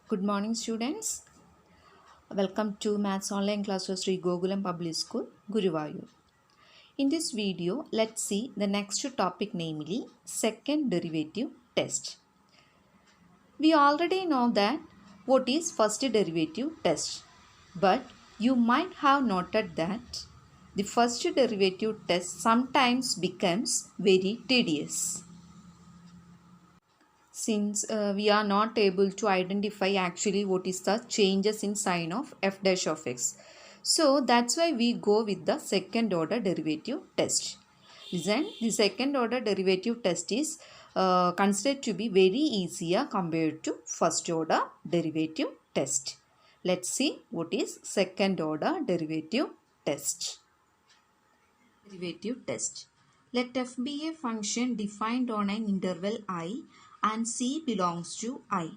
Good morning, students. Welcome to Maths Online Class of Sri Gokulam Public School, Guruvayur. In this video, let's see the next topic, namely second derivative test. We already know that what is first derivative test, but you might have noted that the first derivative test sometimes becomes very tedious, since we are not able to identify actually what is the changes in sign of f dash of x. So that's why we go with the second order derivative test. Listen, the second order derivative test is considered to be very easier compared to first order derivative test. Let's see what is second order derivative test. Derivative test. Let f be a function defined on an interval I and C belongs to I.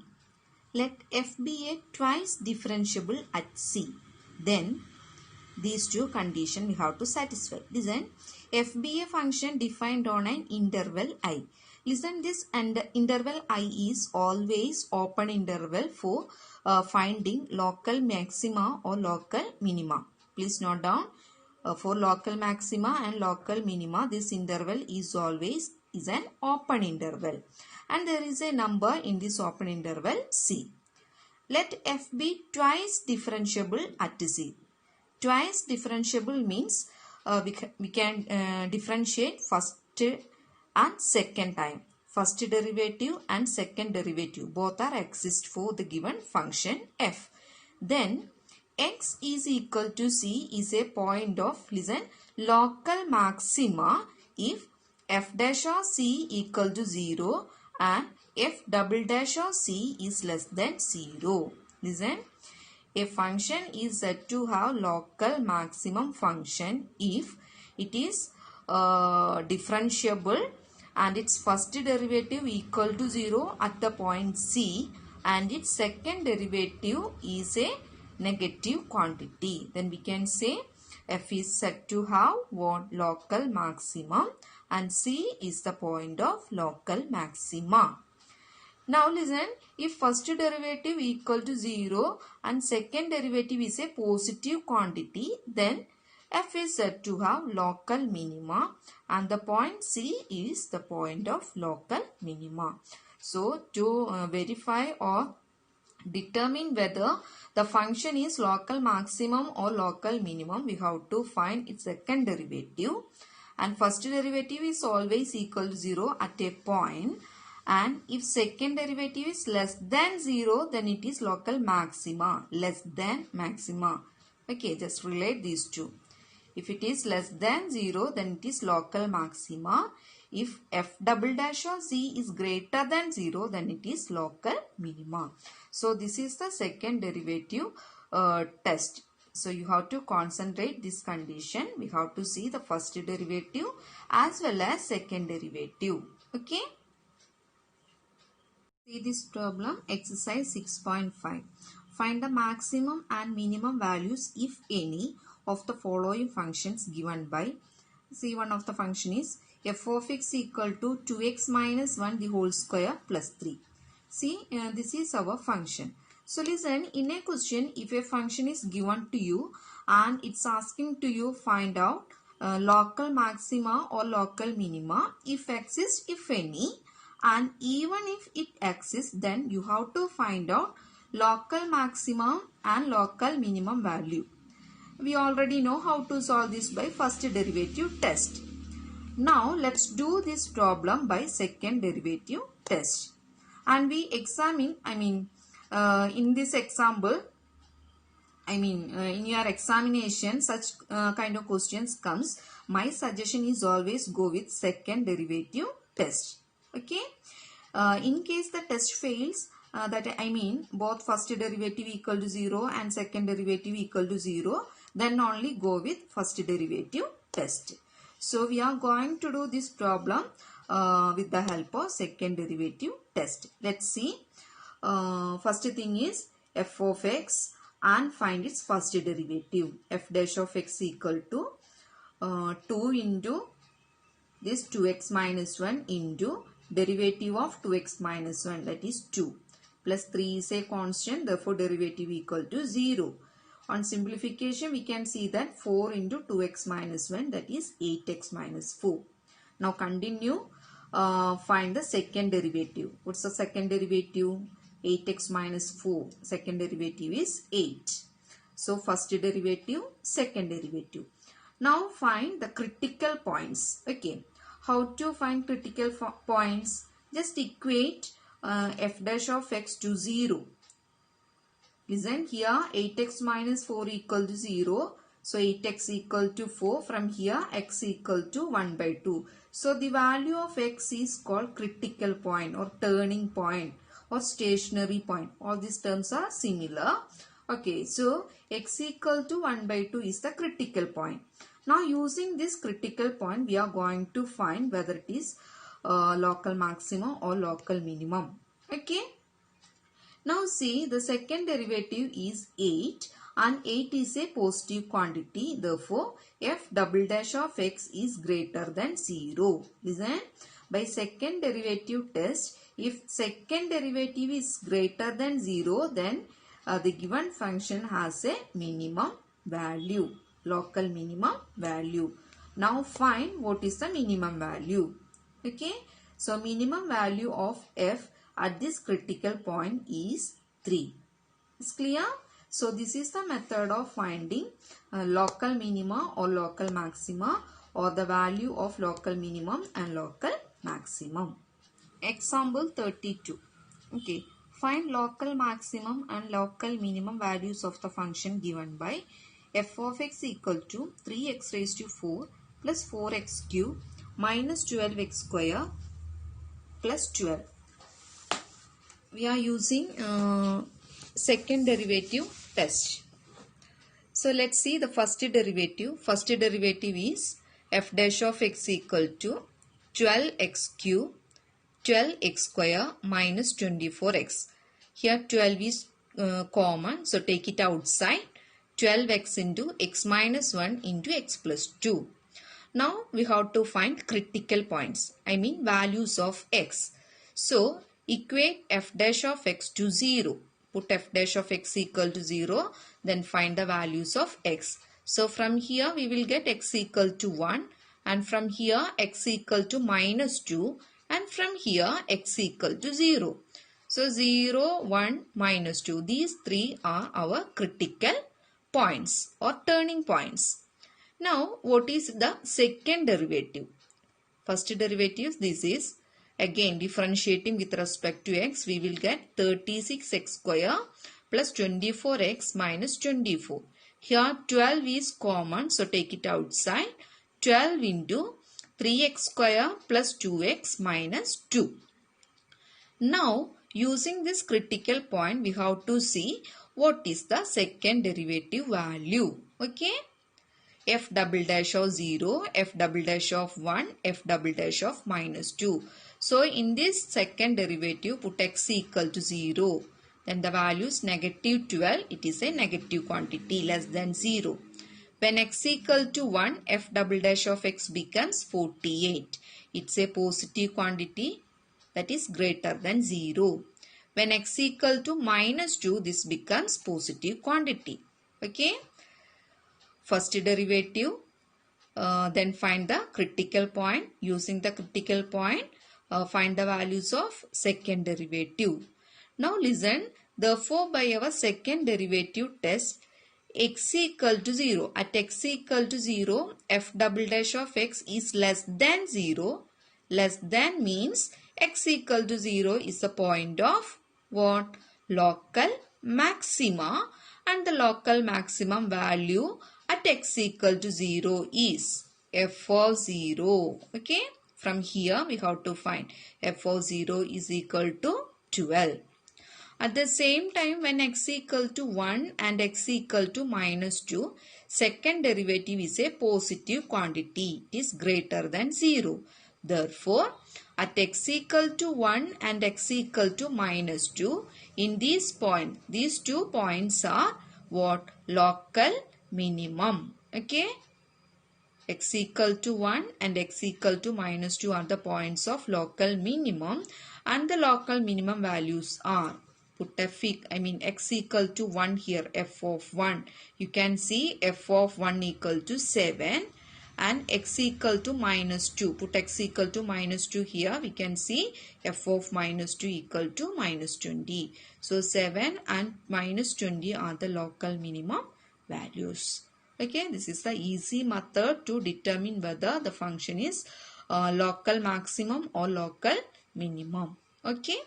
Let f be a twice differentiable at C. Then these two conditions we have to satisfy. Listen, f be a function defined on an interval I. Listen, this and interval I is always open interval for finding local maxima or local minima. Please note down. For local maxima and local minima, this interval is always an open interval, and there is a number in this open interval C. Let f be twice differentiable at C. Twice differentiable means we can differentiate first and second time. First derivative and second derivative both are exist for the given function f. Then x is equal to C is a point of, listen, local maxima if f dash of C equal to 0 and f double dash of C is less than 0. Listen, a function is said to have local maximum function if it is differentiable and its first derivative equal to 0 at the point C and its second derivative is a negative quantity. Then we can say f is said to have what? Local maximum, and C is the point of local maxima. Now listen, if first derivative equal to 0 and second derivative is a positive quantity, then f is said to have local minima and the point C is the point of local minima. So to verify or determine whether the function is local maximum or local minimum, we have to find its second derivative, and first derivative is always equal to 0 at a point, and if second derivative is less than 0, then it is local maxima, less than maxima. Okay, just relate these two. If it is less than 0, then it is local maxima. If f double dash of C is greater than 0, then it is local minima. So this is the second derivative test. So you have to concentrate this condition. We have to see the first derivative as well as second derivative. Okay. See this problem, exercise 6.5. Find the maximum and minimum values, if any, of the following functions given by. See, one of the function is f of x equal to 2x minus 1 the whole square plus 3. See, this is our function. So listen, in a question, if a function is given to you and it's asking to you find out local maxima or local minima, if exists, if any, and even if it exists, then you have to find out local maximum and local minimum value. We already know how to solve this by first derivative test. Now let's do this problem by second derivative test. And we examine, in this example, in your examination, such kind of questions comes. My suggestion is always go with second derivative test. Okay. In case the test fails, both first derivative equal to 0 and second derivative equal to 0, then only go with first derivative test. So we are going to do this problem with the help of second derivative test. Let's see. First thing is f of x and find its first derivative. F dash of x equal to 2 into this 2x minus 1 into derivative of 2x minus 1, that is 2. plus 3 is a constant, therefore derivative equal to 0. On simplification, we can see that 4 into 2x minus 1, that is 8x minus 4. Now continue, find the second derivative. What's the second derivative? 8x minus 4. Second derivative is 8. So first derivative, second derivative. Now find the critical points. Okay. How to find critical points? Just equate f dash of x to 0. Listen, here 8x minus 4 equal to 0. So 8x equal to 4. From here x equal to 1 by 2. So the value of x is called critical point or turning point or stationary point. All these terms are similar. Okay, so x equal to 1 by 2 is the critical point. Now using this critical point, we are going to find whether it is local maximum or local minimum. Okay. Now see, the second derivative is 8 and 8 is a positive quantity. Therefore, f double dash of x is greater than 0. Listen, by second derivative test, if second derivative is greater than 0, then the given function has a minimum value, local minimum value. Now find what is the minimum value. Okay, so minimum value of f at this critical point is 3. Is clear? So this is the method of finding local minima or local maxima, or the value of local minimum and local maximum. Example 32. Okay. Find local maximum and local minimum values of the function given by f of x equal to 3x raised to 4 plus 4x cube minus 12x square plus 12. We are using second derivative test. So let's see the first derivative. First derivative is f dash of x equal to 12x cube 12x square minus 24x. Here 12 is common, so take it outside. 12x into x minus 1 into x plus 2. Now we have to find critical points, I mean values of x. So equate f dash of x to 0. Put f dash of x equal to 0, then find the values of x. So from here we will get x equal to 1, and from here x equal to minus 2, and from here x equal to 0. So 0, 1, minus 2. These three are our critical points or turning points. Now what is the second derivative? First derivative, this is again differentiating with respect to x. We will get 36x square plus 24x minus 24. Here 12 is common, so take it outside. 12 into 3x square plus 2x minus 2. Now using this critical point, we have to see what is the second derivative value. Okay. F double dash of 0, f double dash of 1, f double dash of minus 2. So in this second derivative, put x equal to 0. Then the value is negative 12. It is a negative quantity, less than 0. When x equal to 1, f double dash of x becomes 48. It's a positive quantity, that is greater than 0. When x equal to minus 2, this becomes positive quantity. Okay. First derivative, then find the critical point. Using the critical point, find the values of second derivative. Now listen, therefore by our second derivative test, x equal to 0. At x equal to 0, f double dash of x is less than 0. Less than means x equal to 0 is the point of what? Local maxima, and the local maximum value at x equal to 0 is f of 0. Okay. From here we have to find f of 0 is equal to 12. At the same time, when x equal to 1 and x equal to minus 2, second derivative is a positive quantity. It is greater than 0. Therefore, at x equal to 1 and x equal to minus 2, in these 2 points are what? Local minimum. Okay. X equal to 1 and x equal to minus 2 are the points of local minimum, and the local minimum values are put x equal to 1 here, f of 1. You can see f of 1 equal to 7 and x equal to minus 2. Put x equal to minus 2 here. We can see f of minus 2 equal to minus 20. So 7 and minus 20 are the local minimum values. Okay, this is the easy method to determine whether the function is local maximum or local minimum. Okay.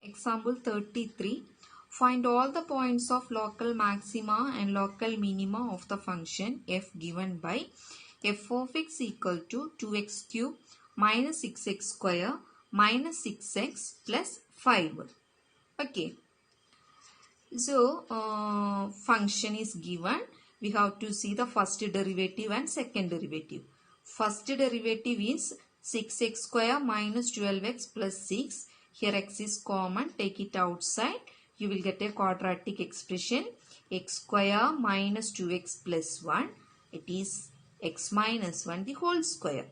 Example 33. Find all the points of local maxima and local minima of the function f given by f of x equal to 2x cube minus 6x square minus 6x plus 5. Okay. So, function is given. We have to see the first derivative and second derivative. First derivative is 6x square minus 12x plus 6. Here x is common. Take it outside. You will get a quadratic expression. X square minus 2x plus 1. It is x minus 1 the whole square.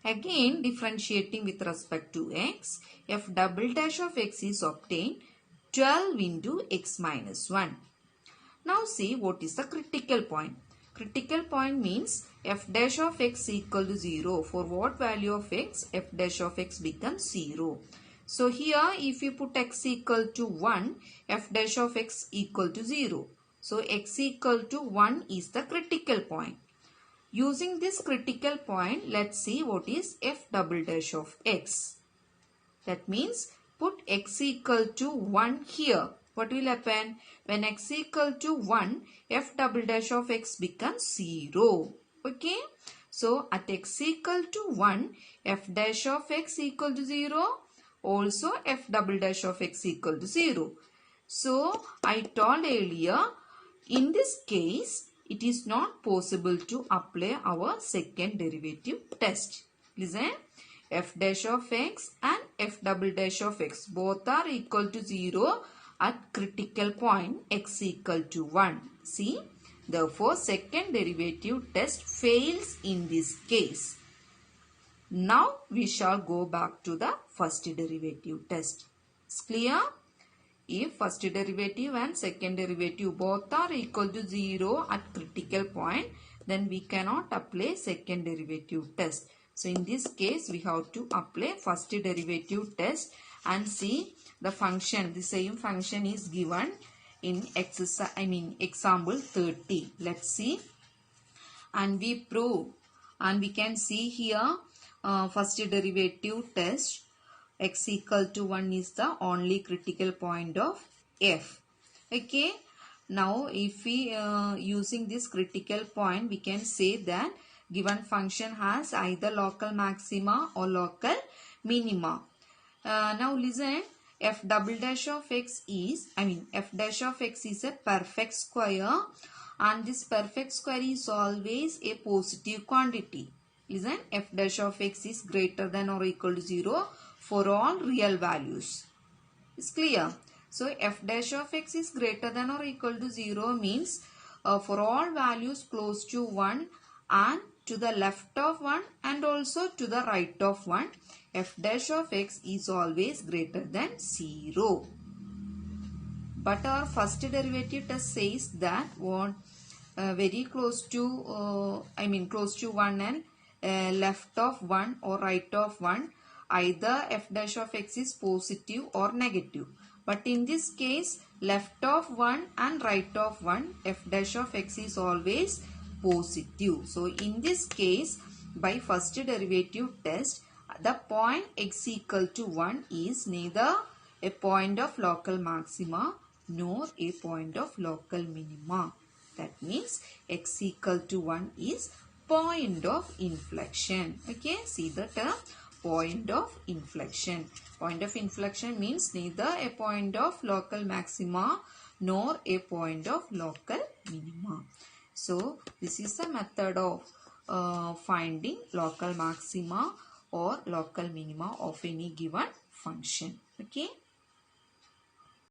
Again, differentiating with respect to x, f double dash of x is obtained 12 into x minus 1. Now see what is the critical point. Critical point means f dash of x equal to 0. For what value of x, f dash of x becomes 0. So here if you put x equal to 1, f dash of x equal to 0. So x equal to 1 is the critical point. Using this critical point, let's see what is f double dash of x. That means put x equal to 1 here. What will happen? When x equal to 1, f double dash of x becomes 0. Okay. So at x equal to 1, f dash of x equal to 0. Also f double dash of x equal to 0. So I told earlier, in this case, it is not possible to apply our second derivative test. Listen. F dash of x and f double dash of x both are equal to 0 at critical point x equal to 1. See, therefore second derivative test fails in this case. Now we shall go back to the first derivative test. It's clear? If first derivative and second derivative both are equal to 0 at critical point, then we cannot apply second derivative test. So in this case, we have to apply first derivative test and see the function. The same function is given in example 30. Let's see. And we prove. And we can see here first derivative test. X equal to 1 is the only critical point of f. Okay. Now if we using this critical point, we can say that given function has either local maxima or local minima. Now listen, f double dash of x is, f dash of x is a perfect square and this perfect square is always a positive quantity. Listen, f dash of x is greater than or equal to 0 for all real values. It's clear? So f dash of x is greater than or equal to 0 means for all values close to 1 and to the left of 1 and also to the right of 1, f dash of x is always greater than 0. But our first derivative test says that very close to close to 1 and left of 1 or right of 1, either f dash of x is positive or negative. But in this case, left of 1 and right of 1, f dash of x is always positive. So in this case, by first derivative test, the point x equal to 1 is neither a point of local maxima nor a point of local minima. That means x equal to 1 is point of inflection. Okay, see the term point of inflection. Point of inflection means neither a point of local maxima nor a point of local minima. So this is the method of finding local maxima or local minima of any given function. Okay.